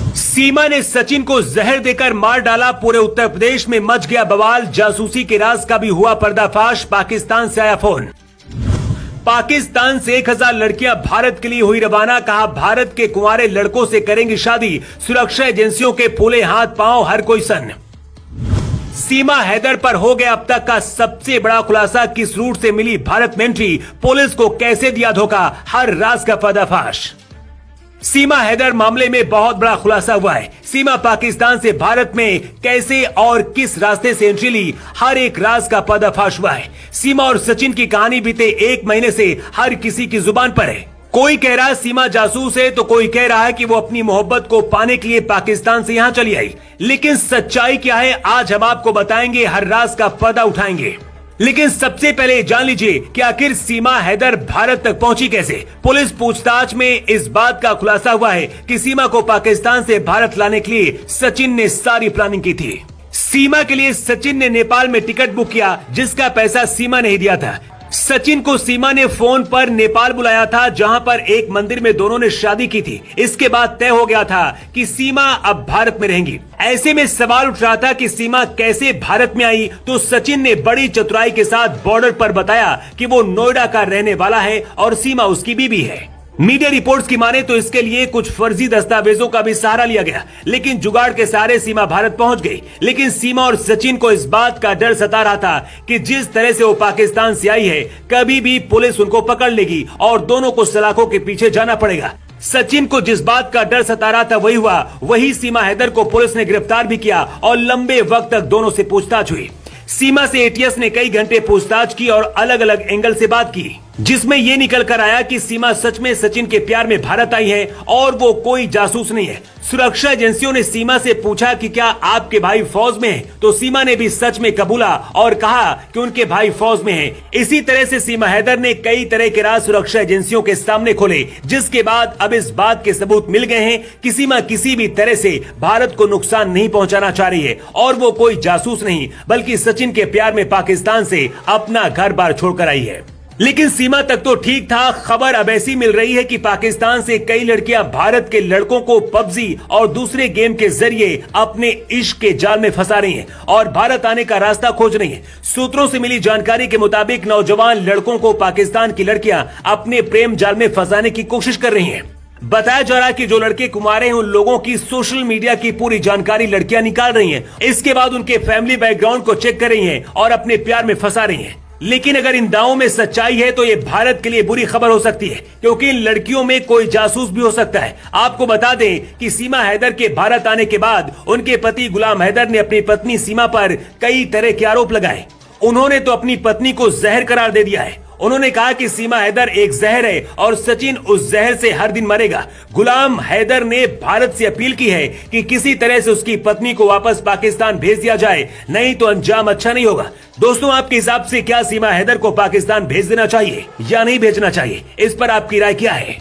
सीमा ने सचिन को जहर देकर मार डाला, पूरे उत्तर प्रदेश में मच गया बवाल। जासूसी के राज का भी हुआ पर्दाफाश, पाकिस्तान से आया फोन। पाकिस्तान से 1000 लड़कियां भारत के लिए हुई रवाना, कहा भारत के कुंवारे लड़कों से करेंगी शादी। सुरक्षा एजेंसियों के फूले हाथ पांव, हर कोई सन। सीमा हैदर पर हो गया अब तक का सबसे बड़ा खुलासा, किस रूट से मिली भारत में एंट्री, पुलिस को कैसे दिया धोखा, हर राज का पर्दाफाश। सीमा हैदर मामले में बहुत बड़ा खुलासा हुआ है। सीमा पाकिस्तान से भारत में कैसे और किस रास्ते से एंट्री ली, हर एक राज का पर्दाफाश हुआ है। सीमा और सचिन की कहानी बीते 1 महीने से हर किसी की जुबान पर है। कोई कह रहा है सीमा जासूस है, तो कोई कह रहा है कि वो अपनी मोहब्बत को पाने के लिए पाकिस्तान से यहां चली आई। लेकिन सच्चाई क्या है, आज हम आपको बताएंगे, हर राज का पर्दा उठाएंगे। लेकिन सबसे पहले जान लीजिए कि आखिर सीमा हैदर भारत तक पहुंची कैसे। पुलिस पूछताछ में इस बात का खुलासा हुआ है कि सीमा को पाकिस्तान से भारत लाने के लिए सचिन ने सारी प्लानिंग की थी। सीमा के लिए सचिन ने नेपाल में टिकट बुक किया, जिसका पैसा सीमा ने ही दिया था। सचिन को सीमा ने फोन पर नेपाल बुलाया था, जहां पर एक मंदिर में दोनों ने शादी की थी। इसके बाद तय हो गया था कि सीमा अब भारत में रहेंगी। ऐसे में सवाल उठ रहा था कि सीमा कैसे भारत में आई, तो सचिन ने बड़ी चतुराई के साथ बॉर्डर पर बताया कि वो नोएडा का रहने वाला है और सीमा उसकी बीवी है। मीडिया रिपोर्ट्स की माने तो इसके लिए कुछ फर्जी दस्तावेजों का भी सहारा लिया गया, लेकिन जुगाड़ के सहारे सीमा भारत पहुंच गई। लेकिन सीमा और सचिन को इस बात का डर सता रहा था कि जिस तरह से वो पाकिस्तान से आई है, कभी भी पुलिस उनको पकड़ लेगी और दोनों को सलाखों के पीछे जाना पड़ेगा। सचिन को जिस बात का डर सता रहा था वही हुआ। वही सीमा हैदर को पुलिस ने गिरफ्तार भी किया और लंबे वक्त तक दोनों से पूछताछ हुई। सीमा से एटीएस ने कई घंटे पूछताछ की और अलग अलग एंगल से बात की, जिसमें ये निकल कर आया कि सीमा सच में सचिन के प्यार में भारत आई है और वो कोई जासूस नहीं है। सुरक्षा एजेंसियों ने सीमा से पूछा कि क्या आपके भाई फौज में हैं? तो सीमा ने भी सच में कबूला और कहा कि उनके भाई फौज में हैं। इसी तरह से सीमा हैदर ने कई तरह के राज सुरक्षा एजेंसियों के सामने खोले, जिसके बाद अब इस बात के सबूत मिल गए हैं कि सीमा किसी भी तरह से भारत को नुकसान नहीं पहुंचाना चाह रही है और वो कोई जासूस नहीं, बल्कि सचिन के प्यार में पाकिस्तान से अपना घर बार छोड़कर आई है। लेकिन सीमा तक तो ठीक था। खबर अब ऐसी मिल रही है कि पाकिस्तान से कई लड़कियां भारत के लड़कों को पबजी और दूसरे गेम के जरिए अपने इश्क के जाल में फंसा रही हैं और भारत आने का रास्ता खोज रही हैं। सूत्रों से मिली जानकारी के मुताबिक नौजवान लड़कों को पाकिस्तान की लड़कियां अपने प्रेम जाल में फंसाने की कोशिश कर रही हैं। बताया जा रहा है कि जो लड़के कुंवारे हैं, उन लोगों की सोशल मीडिया की पूरी जानकारी लड़कियां निकाल रही हैं। इसके बाद उनके फैमिली बैकग्राउंड को चेक कर रही हैं और अपने प्यार में फंसा रही हैं। लेकिन अगर इन दावों में सच्चाई है तो ये भारत के लिए बुरी खबर हो सकती है, क्योंकि इन लड़कियों में कोई जासूस भी हो सकता है। आपको बता दें कि सीमा हैदर के भारत आने के बाद उनके पति गुलाम हैदर ने अपनी पत्नी सीमा पर कई तरह के आरोप लगाए। उन्होंने तो अपनी पत्नी को जहर करार दे दिया है। उन्होंने कहा कि सीमा हैदर एक जहर है और सचिन उस जहर से हर दिन मरेगा। गुलाम हैदर ने भारत से अपील की है कि किसी तरह से उसकी पत्नी को वापस पाकिस्तान भेज दिया जाए, नहीं तो अंजाम अच्छा नहीं होगा। दोस्तों, आपके हिसाब से क्या सीमा हैदर को पाकिस्तान भेज देना चाहिए या नहीं भेजना चाहिए, इस पर आपकी राय क्या है?